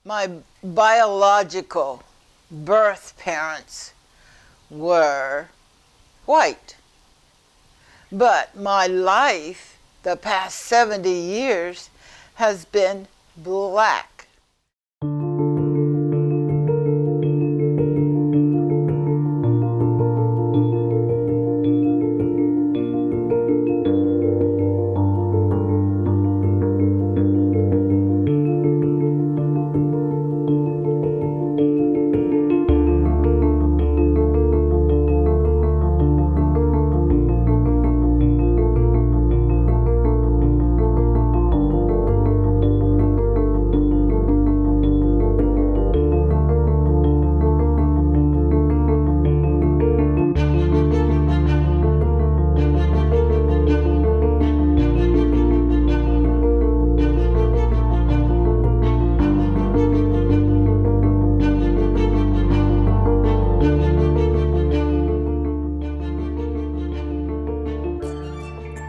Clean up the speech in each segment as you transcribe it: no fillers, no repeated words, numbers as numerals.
My biological birth parents were white, but my life, the past 70 years, has been black.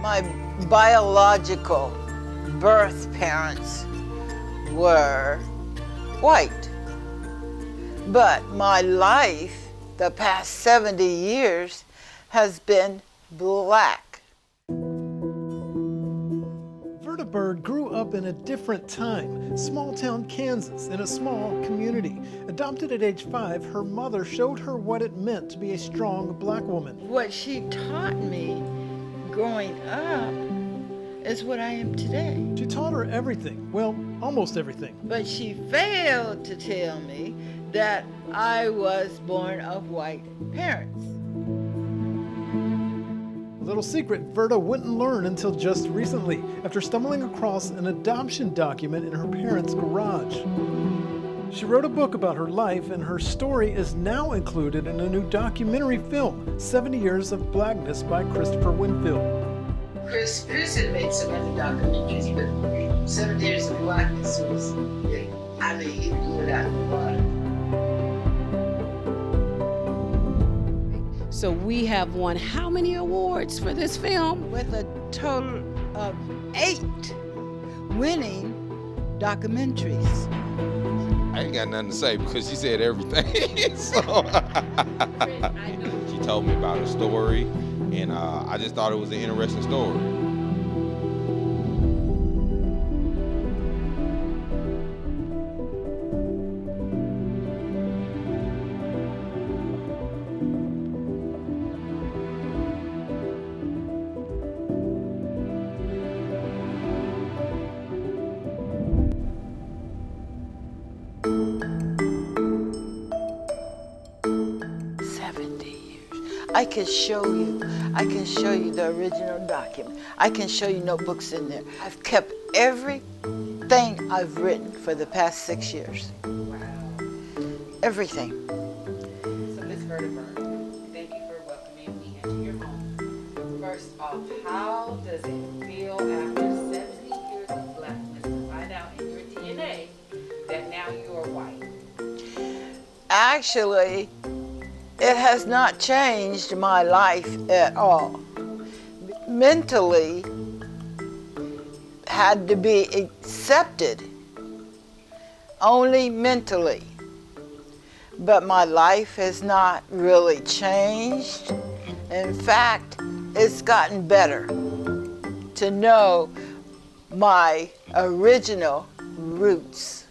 My biological birth parents were white, but my life, the past 70 years, has been black. Verda Byrd grew up in a different time, small-town Kansas, in a small community. Adopted at age 5, her mother showed her what it meant to be a strong black woman. What she taught me growing up is what I am today. She taught her everything, well, almost everything. But she failed to tell me that I was born of white parents. A little secret Verda wouldn't learn until just recently, after stumbling across an adoption document in her parents' garage. She wrote a book about her life, and her story is now included in a new documentary film, 70 Years of Blackness by Christopher Winfield. Chris Pearson made some other documentaries, but 70 Years of Blackness was, I mean, he blew it out of the water. So we have won how many awards for this film? With a total of 8 winning documentaries. I ain't got nothing to say because she said everything. So she told me about her story, and I just thought it was an interesting story. I can show you the original document. I can show you notebooks in there. I've kept everything I've written for the past 6 years. Wow. Everything. So Ms. Verda Byrd, thank you for welcoming me into your home. First off, how does it feel after 70 years of blackness to find out in your DNA that now you are white? Actually, it has not changed my life at all. Mentally, had to be accepted, only mentally. But my life has not really changed. In fact, it's gotten better to know my original roots.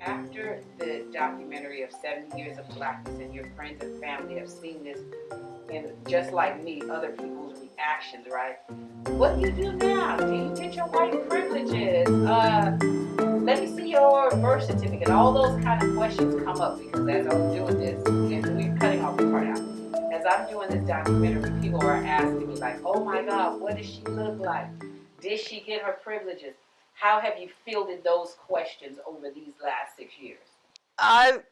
After the documentary of 70 Years of Blackness and your friends and family have seen this, and just like me, other people's reactions, right? What do you do now? Do you get your white privileges? Let me see your birth certificate. All those kind of questions come up because as I'm doing this, and we're cutting all the part out, as I'm doing this documentary, people are asking me like, oh my God, what does she look like? Did she get her privileges? How have you fielded those questions over these last 6 years? I've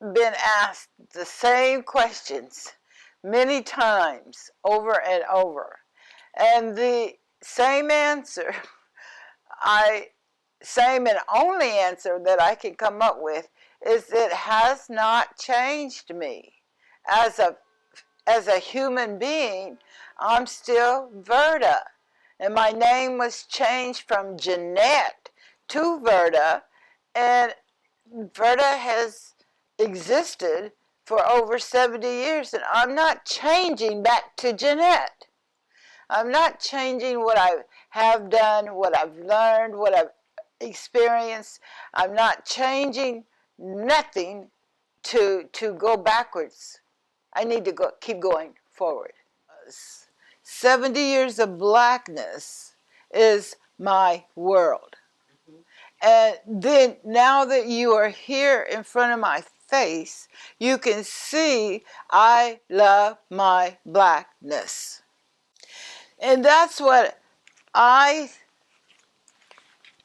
been asked the same questions many times over and over. And the same answer, same and only answer that I can come up with is it has not changed me. As a human being, I'm still Verda. And my name was changed from Jeanette to Verda, and Verda has existed for over 70 years, and I'm not changing back to Jeanette. I'm not changing what I have done, what I've learned, what I've experienced. I'm not changing nothing to go backwards. I need to keep going forward. 70 Years of Blackness is my world. And then now that you are here in front of my face, you can see I love my blackness. And that's what I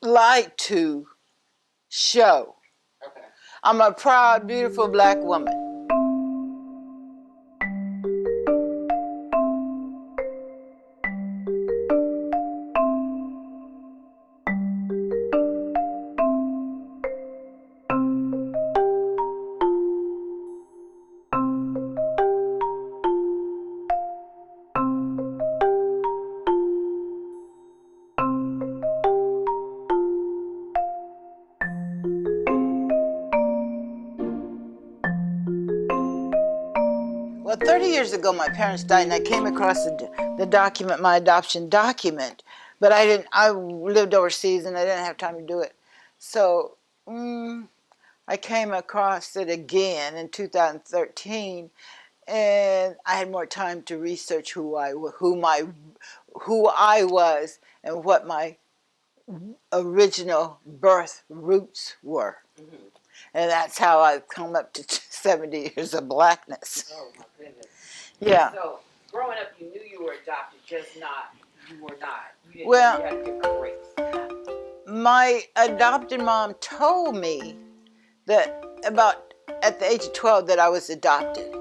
like to show. Okay. I'm a proud, beautiful black woman. Well, 30 years ago, my parents died, and I came across the document, my adoption document, but I lived overseas, and I didn't have time to do it. So I came across it again in 2013, and I had more time to research who I was and what my original birth roots were. Mm-hmm. And that's how I've come up to 70 years of blackness. Oh, my goodness. Yeah. So, growing up, you knew you were adopted, just not, you were not. You didn't Well, know you had a different race. My adopted mom told me that at the age of 12 that I was adopted.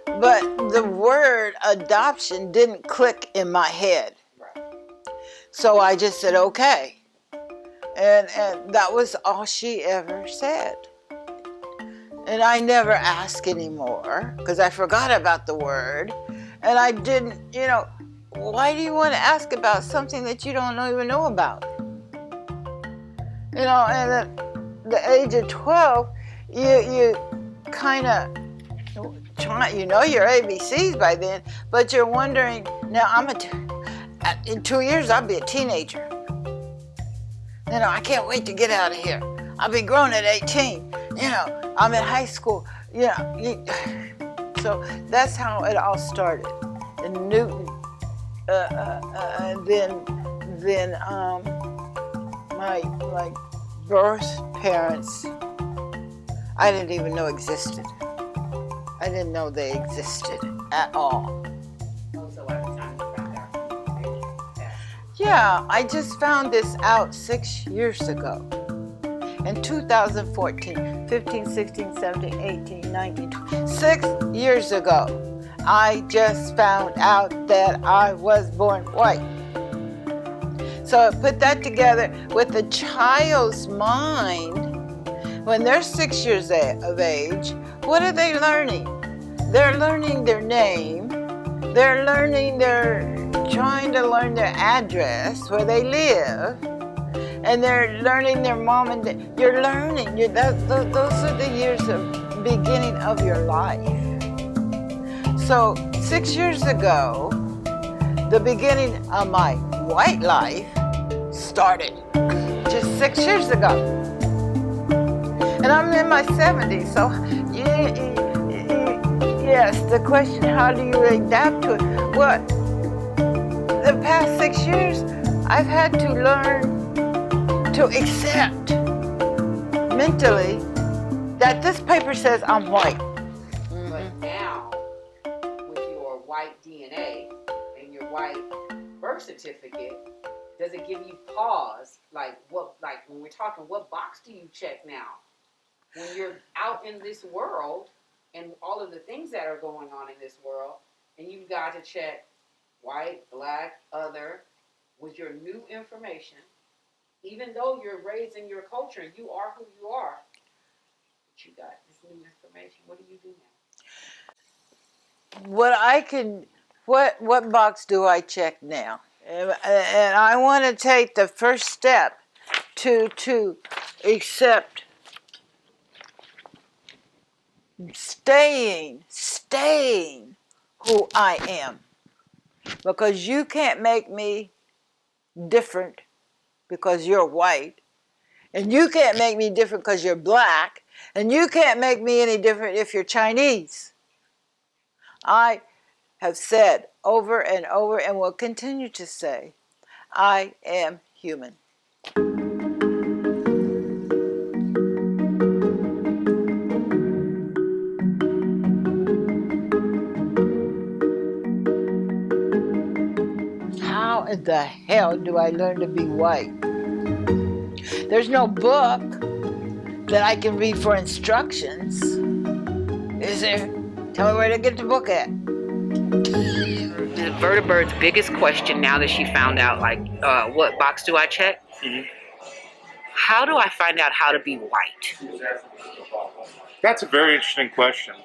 But the word adoption didn't click in my head. Right. So I just said, okay. And that was all she ever said. And I never asked anymore because I forgot about the word. And I didn't, why do you want to ask about something that you don't even know about? And at the age of 12, you kind of try, your ABCs by then, but you're wondering, now in 2 years I'll be a teenager. I can't wait to get out of here. I'll be grown at 18. I'm in high school. So that's how it all started in Newton. Then my birth parents, I didn't even know existed. I didn't know they existed at all. Also, at the time you found out. Yeah, I just found this out 6 years ago. In 2014, 15, 16, 17, 18, 19, 20, 6 years ago, I just found out that I was born white. So I put that together with a child's mind. When they're 6 years of age, what are they learning? They're learning their name. They're trying to learn their address, where they live. And they're learning their mom and dad. You're learning. Those are the years of beginning of your life. So 6 years ago, the beginning of my white life started just 6 years ago. And I'm in my 70s, so yes, the question, how do you adapt to it? Well, the past 6 years, I've had to learn to accept mentally that this paper says I'm white. But now, with your white DNA and your white birth certificate, does it give you pause? Like when we're talking, what box do you check now? When you're out in this world and all of the things that are going on in this world, and you've got to check white, black, other, with your new information. Even though you're raised in your culture, you are who you are. But you got this new information. What do you do now? What box do I check now? And I want to take the first step to accept staying who I am. Because you can't make me different because you're white. And you can't make me different because you're black. And you can't make me any different if you're Chinese. I have said over and over and will continue to say, I am human. How in the hell do I learn to be white? There's no book that I can read for instructions. Is there? Tell me where to get the book at. Verda Byrd's biggest question now that she found out, like, what box do I check? Mm-hmm. How do I find out how to be white? That's a very interesting question.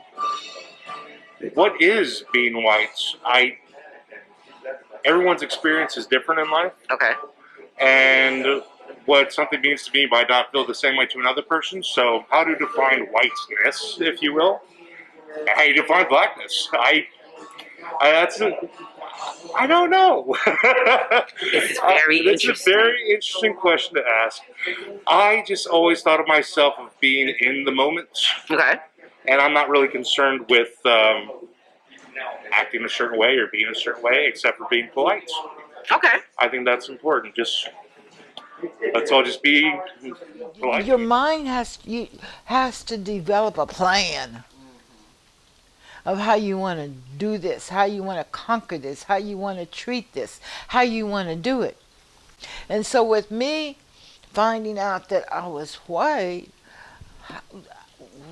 What is being white? Everyone's experience is different in life. Okay. And what something means to me might not feel the same way to another person. So how to define whiteness, if you will? How do you define blackness? I don't know. It's very interesting. It's a very interesting question to ask. I just always thought of myself of being in the moment. Okay. And I'm not really concerned with acting a certain way or being a certain way, except for being polite. Okay. I think that's important. Let's all just be polite. Your mind has to develop a plan of how you want to do this, how you want to conquer this, how you want to treat this, how you want to do it. And so with me finding out that I was white,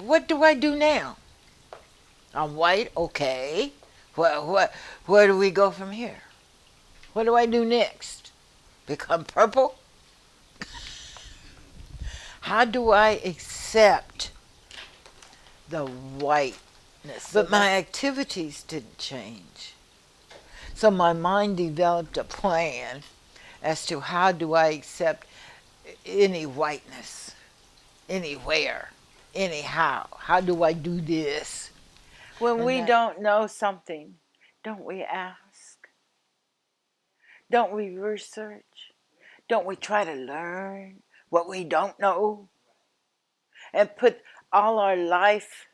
what do I do now? I'm white, okay. Where do we go from here? What do I do next? Become purple? How do I accept the whiteness? But my activities didn't change. So my mind developed a plan as to how do I accept any whiteness, anywhere, anyhow. How do I do this? When we don't know something, don't we ask? Don't we research? Don't we try to learn what we don't know? And put all our life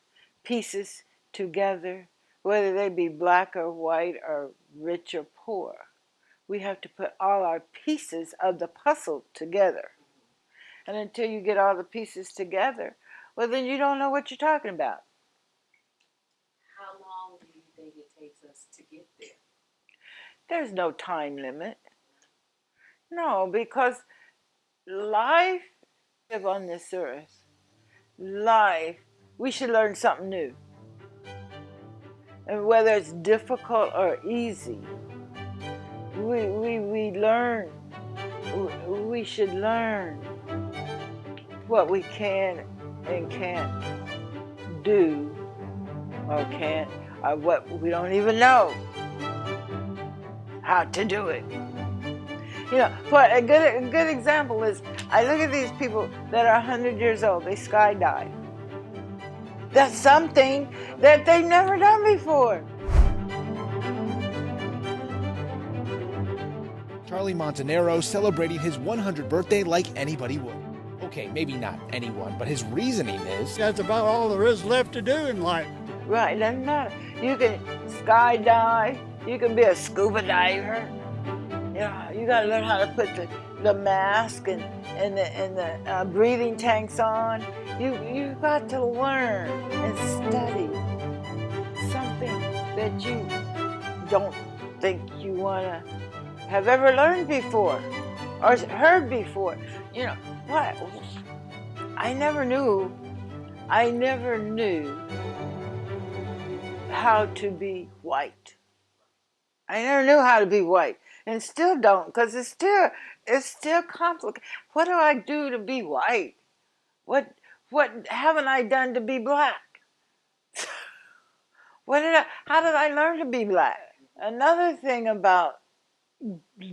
pieces together, whether they be black or white or rich or poor. We have to put all our pieces of the puzzle together. And until you get all the pieces together, well, then you don't know what you're talking about. How long do you think it takes us to get there? There's no time limit. No, because life on this earth, we should learn something new. And whether it's difficult or easy, we learn. We should learn what we can and can't do, or can't, or what we don't even know how to do it. You know, but a good example is, I look at these people that are 100 years old, they skydive. That's something that they've never done before. Charlie Montanaro celebrating his 100th birthday like anybody would. Okay, maybe not anyone, but his reasoning is... That's about all there is left to do in life. Right, doesn't matter. You can skydive, you can be a scuba diver. You know, you gotta learn how to put the mask and the breathing tanks on. You got to learn and study something that you don't think you wanna have ever learned before or heard before. You know what? I never knew how to be white. I never knew how to be white. And still don't, because it's still complicated. What do I do to be white? What haven't I done to be black? How did I learn to be black? Another thing about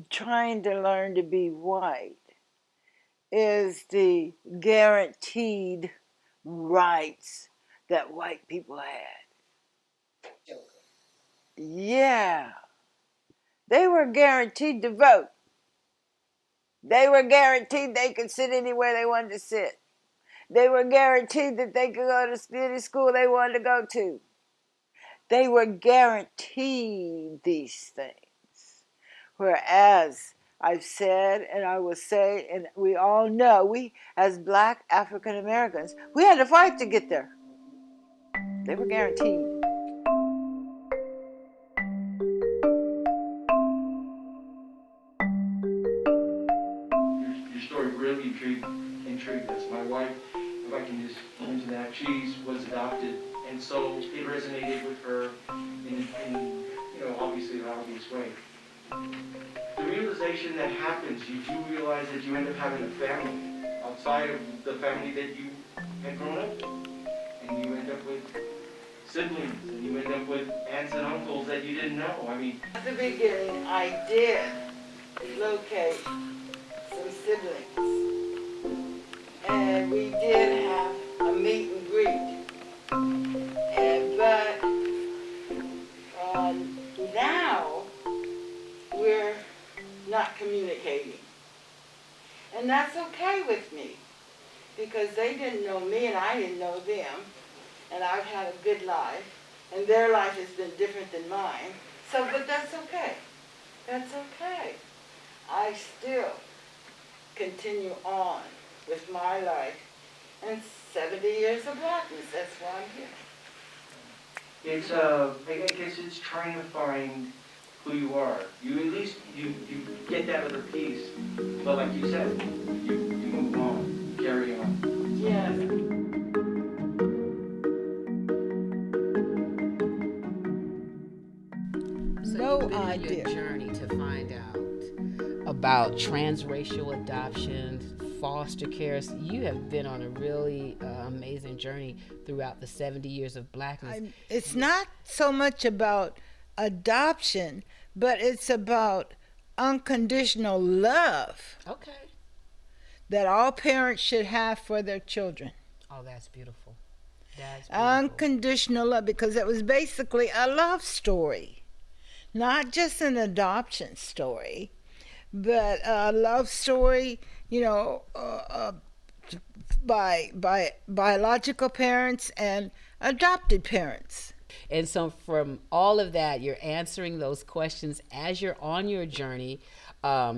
trying to learn to be white is the guaranteed rights that white people had. Yeah. They were guaranteed to vote. They were guaranteed they could sit anywhere they wanted to sit. They were guaranteed that they could go to any school they wanted to go to. They were guaranteed these things. Whereas I've said, and I will say, and we all know, we as Black African Americans, we had to fight to get there. They were guaranteed. Your story really intrigued us. My wife, if I can just mention that, she was adopted, and so it resonated with her in obviously an obvious way. The realization that happens, you do realize that you end up having a family outside of the family that you had grown up with. And you end up with siblings, and you end up with aunts and uncles that you didn't know. I mean, at the beginning, I did locate some siblings. And we did have a meet and greet. But now we're not communicating. And that's okay with me, because they didn't know me and I didn't know them. And I've had a good life, and their life has been different than mine. So, but that's okay. That's okay. I still continue on with my life, and 70 years of blackness, that's why I'm here. It's I guess it's trying to find who you are. You at least you get that other piece, but like you said, you move on, you carry on. Yes. So you've been on your journey to find out about transracial adoptions, foster care. You have been on a really amazing journey throughout the 70 years of blackness. It's not so much about adoption, but it's about unconditional love. Okay. That all parents should have for their children. Oh, that's beautiful. That's beautiful. Unconditional love, because it was basically a love story. Not just an adoption story, but a love story, by biological parents and adopted parents. And so from all of that, you're answering those questions as you're on your journey,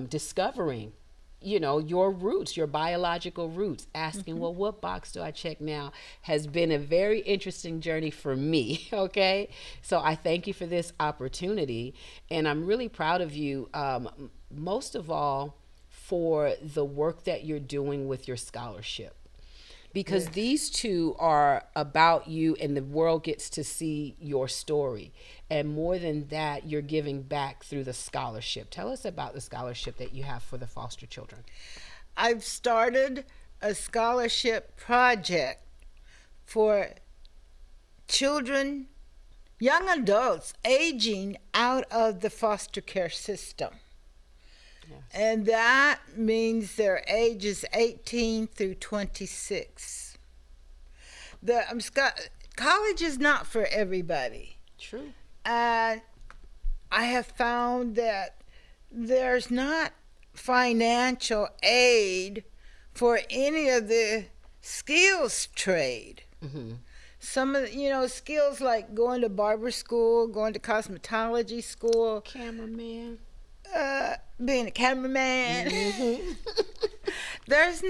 discovering, your roots, your biological roots, asking, well, what box do I check now, has been a very interesting journey for me, okay? So I thank you for this opportunity, and I'm really proud of you, most of all, for the work that you're doing with your scholarship. Because these two are about you, and the world gets to see your story. And more than that, you're giving back through the scholarship. Tell us about the scholarship that you have for the foster children. I've started a scholarship project for children, young adults aging out of the foster care system. Yes. And that means their ages 18 through 26. College is not for everybody. True. And I have found that there's not financial aid for any of the skills trade. Mm-hmm. Some of the, skills like going to barber school, going to cosmetology school. Cameraman. Being a cameraman. Mm-hmm. There's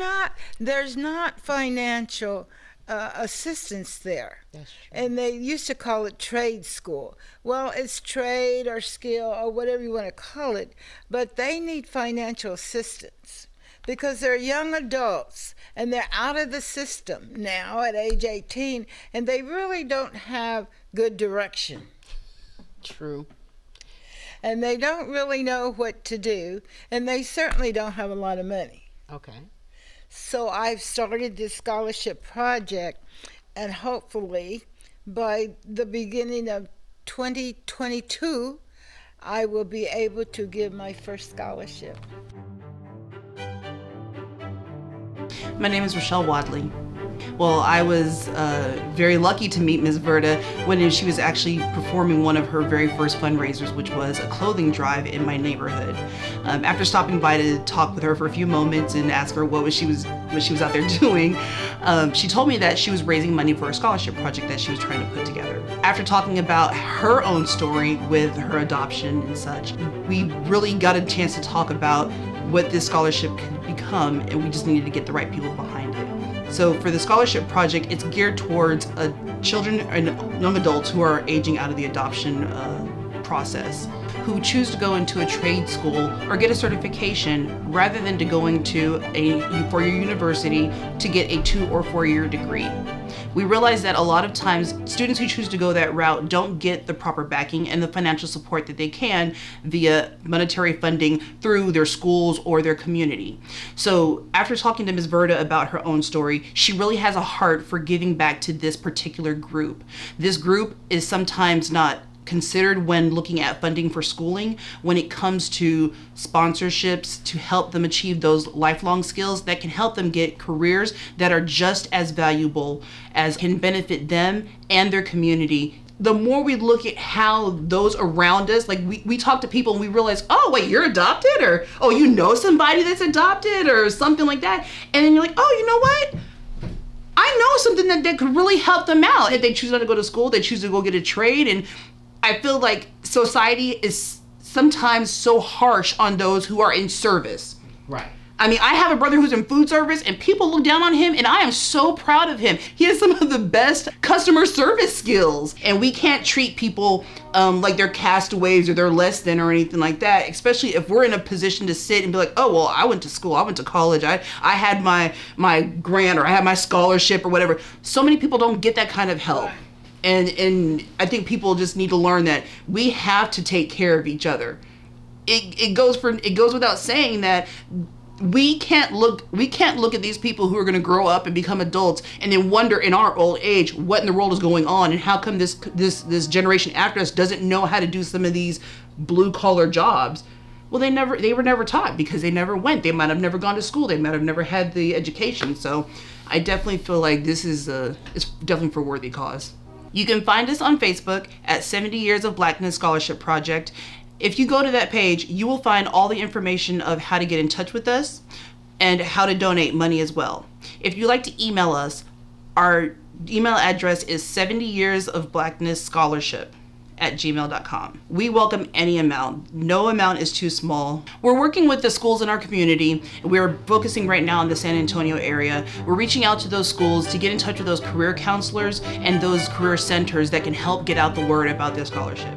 not financial assistance there. That's true. And they used to call it trade school. Well, it's trade or skill or whatever you want to call it, but they need financial assistance because they're young adults and they're out of the system now at age 18, and they really don't have good direction. True. And they don't really know what to do, and they certainly don't have a lot of money. Okay. So I've started this scholarship project, and hopefully by the beginning of 2022, I will be able to give my first scholarship. My name is Rochelle Wadley. Well, I was very lucky to meet Ms. Verda when she was actually performing one of her very first fundraisers, which was a clothing drive in my neighborhood. After stopping by to talk with her for a few moments and ask her what she was out there doing, she told me that she was raising money for a scholarship project that she was trying to put together. After talking about her own story with her adoption and such, we really got a chance to talk about what this scholarship could become, and we just needed to get the right people behind it. So for the scholarship project, it's geared towards children and young adults who are aging out of the adoption process, who choose to go into a trade school or get a certification rather than to going to a four-year university to get a 2 or 4 year degree. We realize that a lot of times students who choose to go that route don't get the proper backing and the financial support that they can via monetary funding through their schools or their community. So after talking to Ms. Verda about her own story, she really has a heart for giving back to this particular group. This group is sometimes not considered when looking at funding for schooling when it comes to sponsorships to help them achieve those lifelong skills that can help them get careers that are just as valuable as can benefit them and their community. The more we look at how those around us, like we talk to people and we realize, oh wait, you're adopted, or oh, you know somebody that's adopted or something like that. And then you're like, oh, you know what? I know something that could really help them out. If they choose not to go to school, they choose to go get a trade. And I feel like society is sometimes so harsh on those who are in service. Right. I mean, I have a brother who's in food service and people look down on him, and I am so proud of him. He has some of the best customer service skills, and we can't treat people like they're castaways or they're less than or anything like that, especially if we're in a position to sit and be like, oh, well, I went to school, I went to college, I had my grant or I had my scholarship or whatever. So many people don't get that kind of help. And I think people just need to learn that we have to take care of each other. It goes without saying that we can't look at these people who are going to grow up and become adults and then wonder in our old age what in the world is going on and how come this generation after us doesn't know how to do some of these blue collar jobs. Well, they were never taught because they never went. They might have never gone to school. They might have never had the education. So I definitely feel like this is it's definitely for a worthy cause. You can find us on Facebook at 70 Years of Blackness Scholarship Project. If you go to that page, you will find all the information of how to get in touch with us and how to donate money as well. If you'd like to email us, our email address is 70yearsofblacknessscholarship@gmail.com. We welcome any amount. No amount is too small. We're working with the schools in our community. We're focusing right now in the San Antonio area. We're reaching out to those schools to get in touch with those career counselors and those career centers that can help get out the word about their scholarship.